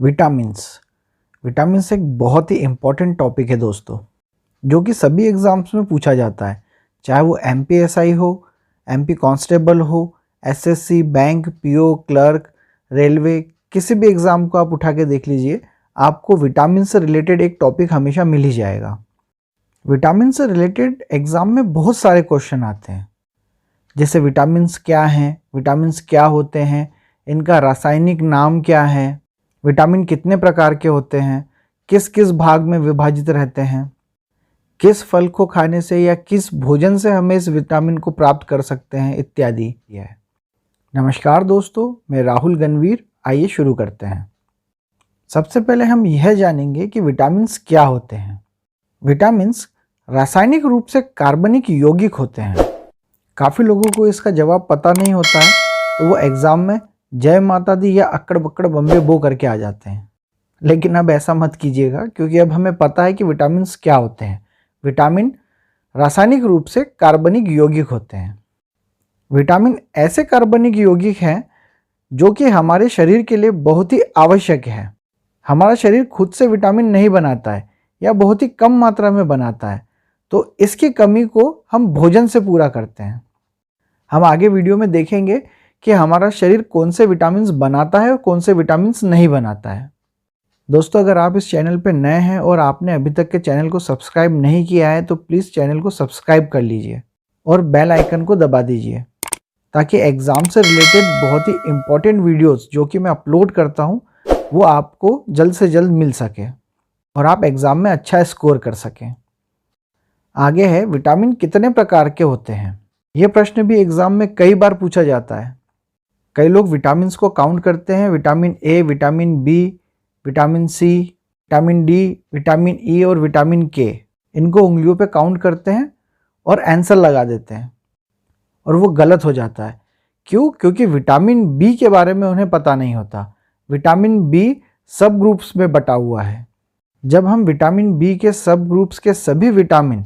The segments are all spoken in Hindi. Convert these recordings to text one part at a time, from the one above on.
विटामिन्स विटामिन्स एक बहुत ही इम्पॉर्टेंट टॉपिक है दोस्तों, जो कि सभी एग्ज़ाम्स में पूछा जाता है। चाहे वो एमपीएसआई हो, एमपी कांस्टेबल हो, SSC, bank, PO, clerk, railway, किसी भी एग्ज़ाम को आप उठा के देख लीजिए, आपको विटामिन से रिलेटेड एक टॉपिक हमेशा मिल ही जाएगा। विटामिन से रिलेटेड एग्ज़ाम में बहुत सारे क्वेश्चन आते हैं, जैसे विटामिन्स क्या हैं, विटामिन्स क्या होते हैं, इनका रासायनिक नाम क्या है, विटामिन कितने प्रकार के होते हैं, किस किस भाग में विभाजित रहते हैं, किस फल को खाने से या किस भोजन से हमें इस विटामिन को प्राप्त कर सकते हैं, इत्यादि। यह नमस्कार दोस्तों, मैं राहुल गणवीर। आइए शुरू करते हैं। सबसे पहले हम यह जानेंगे कि विटामिन्स क्या होते हैं। विटामिन्स रासायनिक रूप से कार्बनिक यौगिक होते हैं। काफ़ी लोगों को इसका जवाब पता नहीं होता है, तो वो एग्ज़ाम में जय माता दी या अक्कड़ बक्कड़ बम्बे बो करके आ जाते हैं। लेकिन अब ऐसा मत कीजिएगा, क्योंकि अब हमें पता है कि विटामिन्स क्या होते हैं। विटामिन रासायनिक रूप से कार्बनिक यौगिक होते हैं। विटामिन ऐसे कार्बनिक यौगिक हैं जो कि हमारे शरीर के लिए बहुत ही आवश्यक है। हमारा शरीर खुद से विटामिन नहीं बनाता है या बहुत ही कम मात्रा में बनाता है, तो इसकी कमी को हम भोजन से पूरा करते हैं। हम आगे वीडियो में देखेंगे कि हमारा शरीर कौन से विटामिन्स बनाता है और कौन से विटामिन्स नहीं बनाता है। दोस्तों, अगर आप इस चैनल पर नए हैं और आपने अभी तक के चैनल को सब्सक्राइब नहीं किया है, तो प्लीज़ चैनल को सब्सक्राइब कर लीजिए और बेल आइकन को दबा दीजिए, ताकि एग्ज़ाम से रिलेटेड बहुत ही इम्पोर्टेंट वीडियोस जो कि मैं अपलोड करता हूँ, वो आपको जल्द से जल्द मिल सके और आप एग्ज़ाम में अच्छा स्कोर कर सकें। आगे है, विटामिन कितने प्रकार के होते हैं। यह प्रश्न भी एग्ज़ाम में कई बार पूछा जाता है। कई लोग विटामिन्स को काउंट करते हैं, vitamin A, vitamin B, vitamin C, vitamin D, vitamin E और विटामिन के। इनको उंगलियों पे काउंट करते हैं और आंसर लगा देते हैं, और वो गलत हो जाता है। क्यों? क्योंकि विटामिन बी के बारे में उन्हें पता नहीं होता। विटामिन बी सब ग्रुप्स में बटा हुआ है। जब हम विटामिन बी के सब ग्रुप्स के सभी विटामिन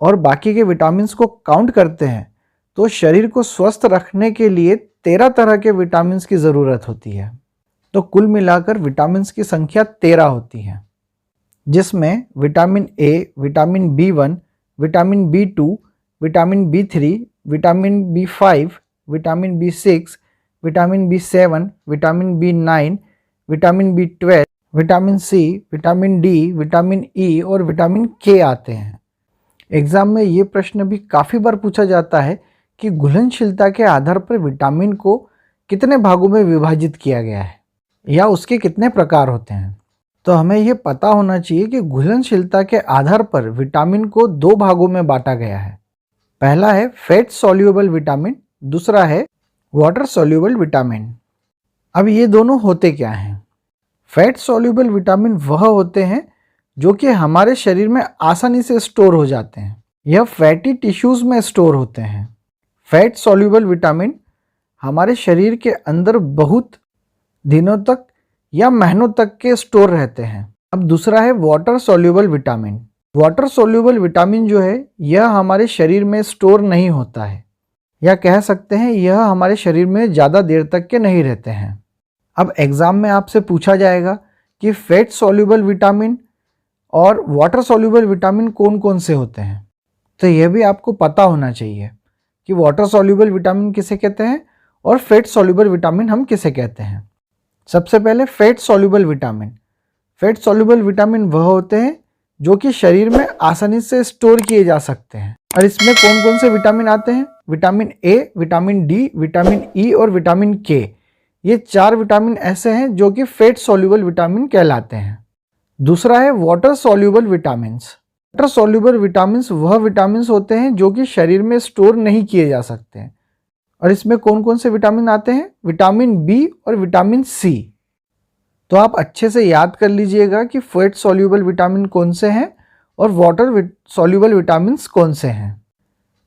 और बाकी के विटामिन्स को काउंट करते हैं, तो शरीर को स्वस्थ रखने के लिए 13 तरह के विटामिन्स की ज़रूरत होती है। तो कुल मिलाकर विटामिन्स की संख्या 13 होती है, जिसमें vitamin A, vitamin B1, vitamin बी2, vitamin B3, vitamin B5, vitamin B6, vitamin बी7, vitamin बी9, vitamin B12, vitamin C, vitamin D, vitamin E और विटामिन के आते हैं। एग्ज़ाम में ये प्रश्न भी काफ़ी बार पूछा जाता है कि घुलनशीलता के आधार पर विटामिन को कितने भागों में विभाजित किया गया है या उसके कितने प्रकार होते हैं। तो हमें ये पता होना चाहिए कि घुलनशीलता के आधार पर विटामिन को 2 भागों में बांटा गया है। पहला है फैट सॉल्युबल विटामिन, दूसरा है वाटर सॉल्युबल विटामिन। अब ये दोनों होते क्या हैं? फैट सॉल्युबल विटामिन वह होते हैं जो कि हमारे शरीर में आसानी से स्टोर हो जाते हैं। यह फैटी टिश्यूज़ में स्टोर होते हैं। फैट सॉल्युबल विटामिन हमारे शरीर के अंदर बहुत दिनों तक या महीनों तक के स्टोर रहते हैं। अब दूसरा है water soluble vitamin. Water soluble vitamin जो है, यह हमारे शरीर में स्टोर नहीं होता है, या कह सकते हैं यह हमारे शरीर में ज़्यादा देर तक के नहीं रहते हैं। अब एग्ज़ाम में आपसे पूछा जाएगा कि फैट सॉल्युबल विटामिन और वाटर सॉल्युबल विटामिन कौन कौन से होते हैं, तो यह भी आपको पता होना चाहिए कि वाटर सॉल्युबल विटामिन किसे कहते हैं और फैट सॉल्युबल विटामिन हम किसे कहते हैं। सबसे पहले fat soluble vitamin. Fat soluble vitamin वह होते हैं जो कि शरीर में आसानी से स्टोर किए जा सकते हैं। और इसमें कौन कौन से विटामिन आते हैं? Vitamin A, vitamin D, vitamin E और विटामिन के। ये 4 विटामिन ऐसे हैं जो कि फैट सॉल्युबल विटामिन कहलाते हैं। दूसरा है water soluble vitamins. Water soluble vitamins वह विटामिन्स होते हैं जो कि शरीर में स्टोर नहीं किए जा सकते हैं। और इसमें कौन कौन से विटामिन आते हैं? विटामिन बी और विटामिन सी। तो आप अच्छे से याद कर लीजिएगा कि फैट सॉल्युबल विटामिन कौन से हैं और वाटर सॉल्युबल विटामिन्स कौन से हैं।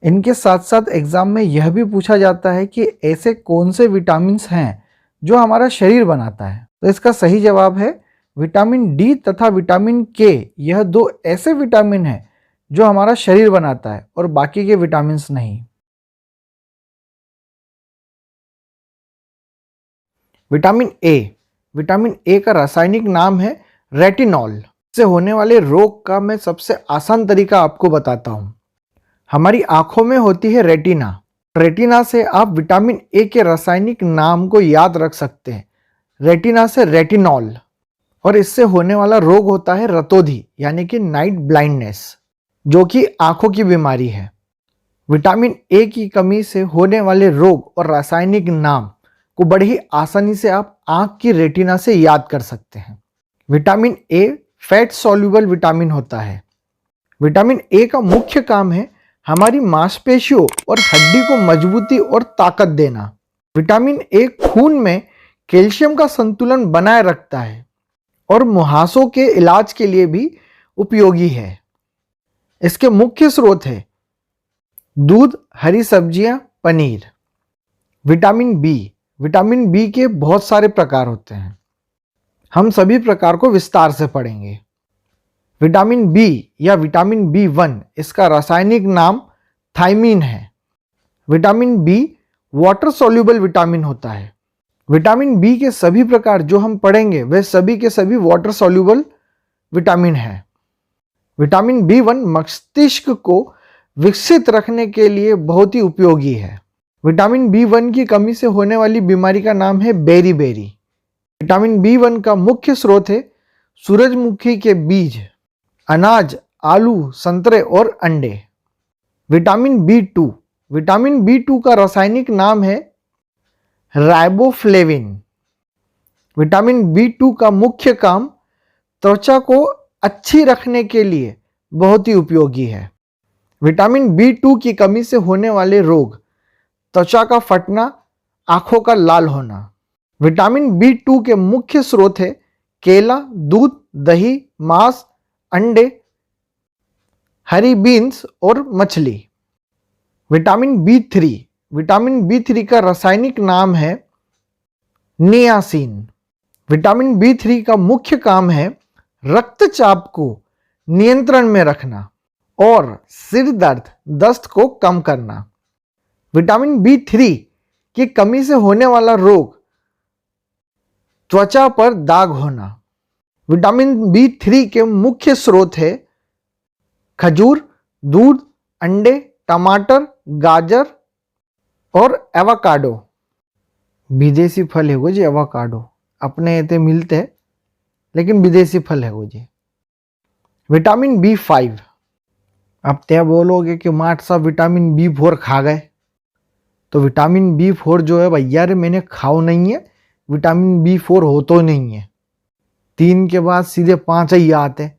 इनके साथ साथ एग्ज़ाम में यह भी पूछा जाता है कि ऐसे कौन से विटामिन्स हैं जो हमारा शरीर बनाता है। तो इसका सही जवाब है विटामिन डी तथा विटामिन के। यह 2 ऐसे विटामिन हैं जो हमारा शरीर बनाता है और बाकी के विटामिन्स नहीं। विटामिन ए विटामिन ए का रासायनिक नाम है रेटिनॉल। इससे होने वाले रोग का मैं सबसे आसान तरीका आपको बताता हूँ। हमारी आंखों में होती है रेटिना। रेटिना से आप विटामिन ए के रासायनिक नाम को याद रख सकते हैं। रेटिना से रेटिनॉल। और इससे होने वाला रोग होता है रतौंधी यानी कि नाइट ब्लाइंडनेस, जो कि आंखों की बीमारी है। विटामिन ए की कमी से होने वाले रोग और रासायनिक नाम को बड़ी ही आसानी से आप आंख की रेटिना से याद कर सकते हैं। विटामिन ए फैट सॉल्युबल विटामिन होता है। विटामिन ए का मुख्य काम है हमारी मांसपेशियों और हड्डी को मजबूती और ताकत देना। विटामिन ए खून में कैल्शियम का संतुलन बनाए रखता है और मुहासों के इलाज के लिए भी उपयोगी है। इसके मुख्य स्रोत है दूध, हरी सब्जियां, पनीर। विटामिन बी के बहुत सारे प्रकार होते हैं। हम सभी प्रकार को विस्तार से पढ़ेंगे। विटामिन बी या विटामिन बी1, इसका रासायनिक नाम थायमीन है। Vitamin B water soluble vitamin होता है। विटामिन बी के सभी प्रकार जो हम पढ़ेंगे वे सभी के सभी वाटर सॉल्युबल विटामिन है। विटामिन बी1 मस्तिष्क को विकसित रखने के लिए बहुत ही उपयोगी है। विटामिन बी1 की कमी से होने वाली बीमारी का नाम है बेरी। विटामिन बी1 का मुख्य स्रोत है सूरजमुखी के बीज, अनाज, आलू, संतरे और अंडे। विटामिन बी2 का रासायनिक नाम है राइबोफ्लेविन। विटामिन बी2 का मुख्य काम त्वचा को अच्छी रखने के लिए बहुत ही उपयोगी है। विटामिन बी2 की कमी से होने वाले रोग, त्वचा का फटना, आंखों का लाल होना। विटामिन बी2 के मुख्य स्रोत है केला, दूध, दही, मांस, अंडे, हरी बीन्स और मछली। विटामिन बी3 का रासायनिक नाम है नियासिन। विटामिन बी3 का मुख्य काम है रक्तचाप को नियंत्रण में रखना और सिर दर्द, दस्त को कम करना। विटामिन बी3 की कमी से होने वाला रोग, त्वचा पर दाग होना। विटामिन बी3 के मुख्य स्रोत है खजूर, दूध, अंडे, टमाटर, गाजर और एवोकाडो। विदेशी फल है वो जी एवोकाडो, अपने इतने मिलते हैं लेकिन विदेशी फल है वो जी। विटामिन बी5, अब त्या बोलोगे कि माट साहब विटामिन बी4 खा गए, तो विटामिन बी4 जो है भैया रे मैंने खाओ नहीं है, विटामिन बी4 हो तो नहीं है। 3 के बाद सीधे 5 ही आते,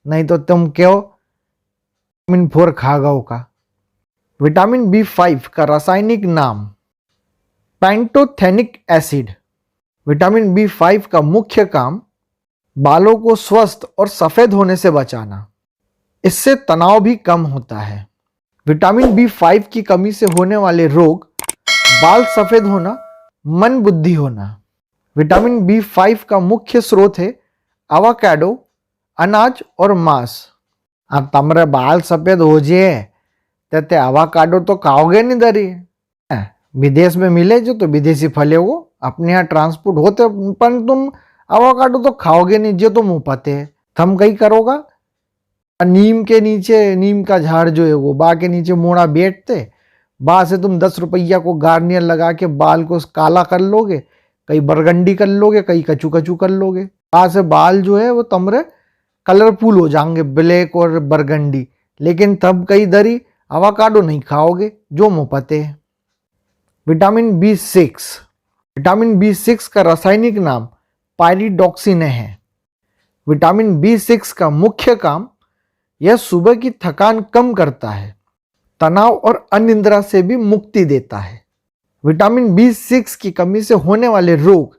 नहीं तो तुम क्यों विटामिन 4 खा गओ का। विटामिन बी5 का रासायनिक नाम पैंटोथेनिक एसिड। विटामिन बी5 का मुख्य काम बालों को स्वस्थ और सफेद होने से बचाना, इससे तनाव भी कम होता है। विटामिन बी5 की कमी से होने वाले रोग, बाल सफेद होना, मन बुद्धि होना। विटामिन बी5 का मुख्य स्रोत है एवोकाडो, अनाज और मांस। अब तमरे बाल सफेद हो जाए ते एवोकाडो तो खाओगे नहीं दरी, विदेश में मिले जो तो विदेशी फल है वो, अपने यहाँ ट्रांसपोर्ट होते, पर तुम एवोकाडो तो खाओगे नहीं जो तुम पते है। थम कहीं करोगा, नीम के नीचे, नीम का झाड़ जो है वो बा के नीचे मोड़ा बैठते, बा से तुम 10 रुपया को गार्नियर लगा के बाल को काला कर लोगे, कहीं बरगंडी कर लोगे, कहीं कचू कचू कर लोगे, बा से बाल जो है वो तमरे कलरफुल हो जाएंगे, ब्लैक और बरगंडी। लेकिन तब कई दरी एवोकाडो नहीं खाओगे जो मुँह पते है। विटामिन बी6 का रासायनिक नाम पायरिडॉक्सिन है। विटामिन बी6 का मुख्य काम, यह सुबह की थकान कम करता है, तनाव और अनिद्रा से भी मुक्ति देता है। विटामिन बी6 की कमी से होने वाले रोग,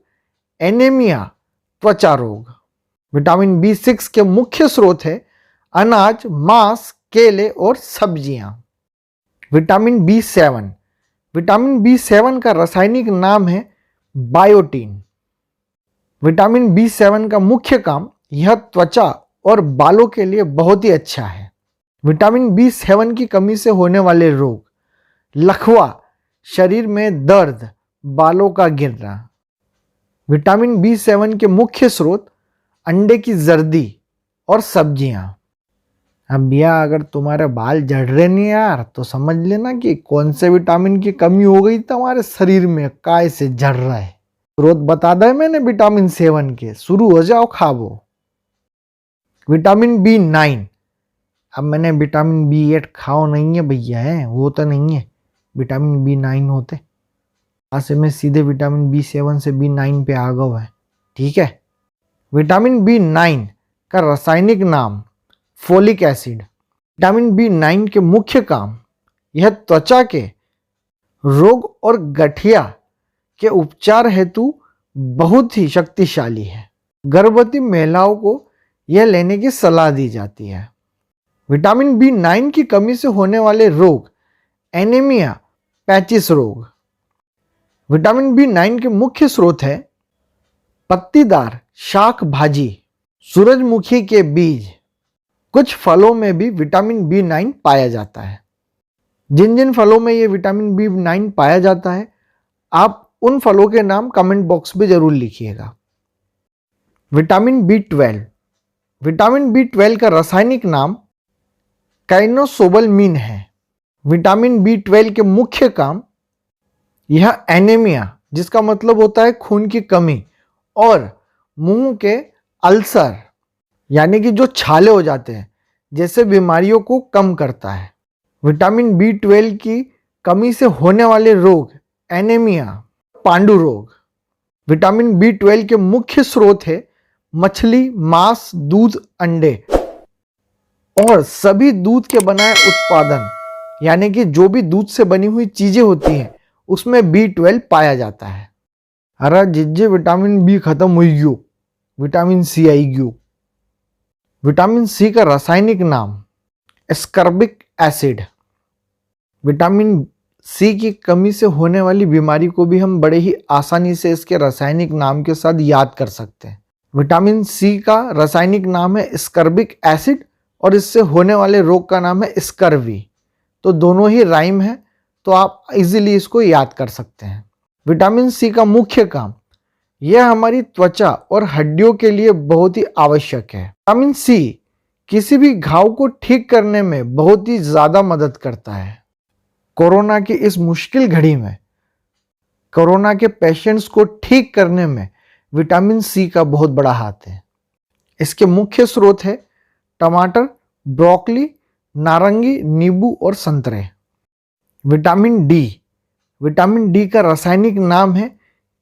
एनीमिया, त्वचा रोग। विटामिन बी6 के मुख्य स्रोत है अनाज, मांस, केले और सब्जियां। विटामिन बी7 का रासायनिक नाम है बायोटीन। विटामिन बी7 का मुख्य काम, यह त्वचा और बालों के लिए बहुत ही अच्छा है। विटामिन बी7 की कमी से होने वाले रोग, लकवा, शरीर में दर्द, बालों का गिरना। विटामिन B7 के मुख्य स्रोत अंडे की जर्दी और सब्जियां। अब भैया अगर तुम्हारे बाल झड़ रहे नहीं यार तो समझ लेना कि कौन से विटामिन की कमी हो गई तुम्हारे शरीर में, काय से झड़ रहा है। स्रोत बता दे मैंने विटामिन 7 के, शुरू हो जाओ खाबो। Vitamin B9। अब मैंने विटामिन B8 खाओ नहीं है भैया, है वो तो नहीं है, विटामिन B9 होते। आज से मैं सीधे विटामिन B7 से B9 पे आ गया है, ठीक है। विटामिन B9 का रासायनिक नाम फोलिक एसिड। विटामिन B9 के मुख्य काम, यह त्वचा के रोग और गठिया के उपचार हेतु बहुत ही शक्तिशाली है। गर्भवती महिलाओं को यह लेने की सलाह दी जाती है। विटामिन B9 की कमी से होने वाले रोग, एनीमिया, पैचिस रोग। विटामिन B9 के मुख्य स्रोत है पत्तीदार शाक भाजी, सूरजमुखी के बीज। कुछ फलों में भी विटामिन B9 पाया जाता है। जिन जिन फलों में ये विटामिन B9 पाया जाता है, आप उन फलों के नाम कमेंट बॉक्स में जरूर लिखिएगा। Vitamin B12। विटामिन B12 का रासायनिक नाम काइनोसोबलमीन है। विटामिन B12 के मुख्य काम, यह एनीमिया, जिसका मतलब होता है खून की कमी, और मुंह के अल्सर यानी कि जो छाले हो जाते हैं जैसे बीमारियों को कम करता है। विटामिन B12 की कमी से होने वाले रोग, एनीमिया, पांडु रोग। विटामिन B12 के मुख्य स्रोत है मछली, मांस, दूध, अंडे और सभी दूध के बनाए उत्पादन, यानी कि जो भी दूध से बनी हुई चीजें होती हैं उसमें B12 पाया जाता है। अरे जिज्जे विटामिन B खत्म हुई गयो, विटामिन C आई गयो। विटामिन C का रासायनिक नाम एस्कर्बिक एसिड। विटामिन C की कमी से होने वाली बीमारी को भी हम बड़े ही आसानी से इसके रासायनिक नाम के साथ याद कर सकते हैं। विटामिन C का रासायनिक नाम है एस्कर्बिक एसिड और इससे होने वाले रोग का नाम है स्कर्वी। तो दोनों ही राइम है, तो आप इजीली इसको याद कर सकते हैं। विटामिन C का मुख्य काम, यह हमारी त्वचा और हड्डियों के लिए बहुत ही आवश्यक है। विटामिन C किसी भी घाव को ठीक करने में बहुत ही ज्यादा मदद करता है। कोरोना की इस मुश्किल घड़ी में कोरोना के पेशेंट्स को ठीक करने में विटामिन C का बहुत बड़ा हाथ है। इसके मुख्य स्रोत है टमाटर, ब्रोकली, नारंगी, नींबू और संतरे। Vitamin D। विटामिन D का रासायनिक नाम है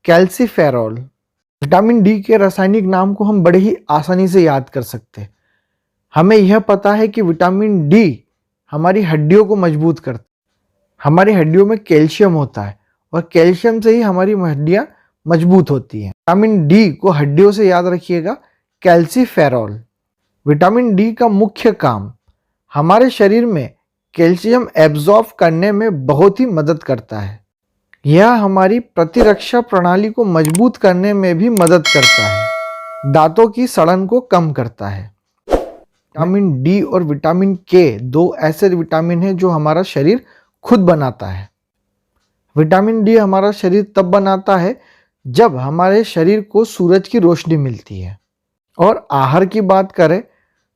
कैल्सीफेरॉल। विटामिन D के रासायनिक नाम को हम बड़े ही आसानी से याद कर सकते हैं। हमें यह पता है कि विटामिन D हमारी हड्डियों को मजबूत करता है। हमारी हड्डियों में कैल्शियम होता है और कैल्शियम से ही हमारी हड्डियां मजबूत होती हैं। विटामिन D को हड्डियों से याद रखिएगा, कैल्सीफेरॉल। विटामिन D का मुख्य काम, हमारे शरीर में कैल्शियम एब्जॉर्ब करने में बहुत ही मदद करता है। यह हमारी प्रतिरक्षा प्रणाली को मजबूत करने में भी मदद करता है। दांतों की सड़न को कम करता है। विटामिन D और विटामिन K दो ऐसे विटामिन हैं जो हमारा शरीर खुद बनाता है। विटामिन D हमारा शरीर तब बनाता है जब हमारे शरीर को सूरज की रोशनी मिलती है। और आहार की बात करें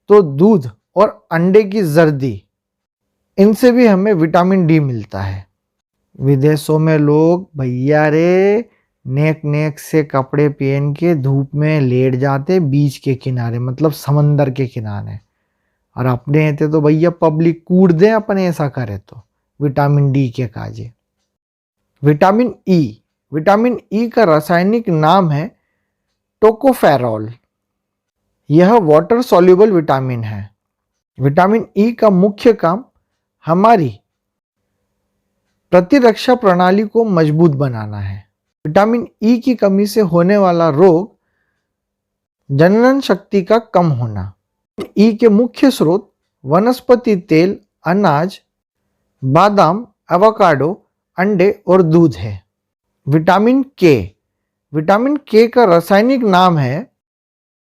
तो दूध और अंडे की जर्दी, इनसे भी हमें विटामिन D मिलता है। विदेशों में लोग भैया रे नेक नेक से कपड़े पहन के धूप में लेट जाते बीच के किनारे, मतलब समंदर के किनारे, और अपने थे तो भैया पब्लिक कूट दे अपने ऐसा करे तो विटामिन D के काजे। Vitamin E। विटामिन E का रासायनिक नाम है टोकोफेरॉल। यह वाटर सॉल्युबल विटामिन है। विटामिन E का मुख्य काम, हमारी प्रतिरक्षा प्रणाली को मजबूत बनाना है। विटामिन E की कमी से होने वाला रोग, जनन शक्ति का कम होना। E के मुख्य स्रोत वनस्पति तेल, अनाज, बादाम, एवोकाडो, अंडे और दूध है। Vitamin K। विटामिन K का रासायनिक नाम है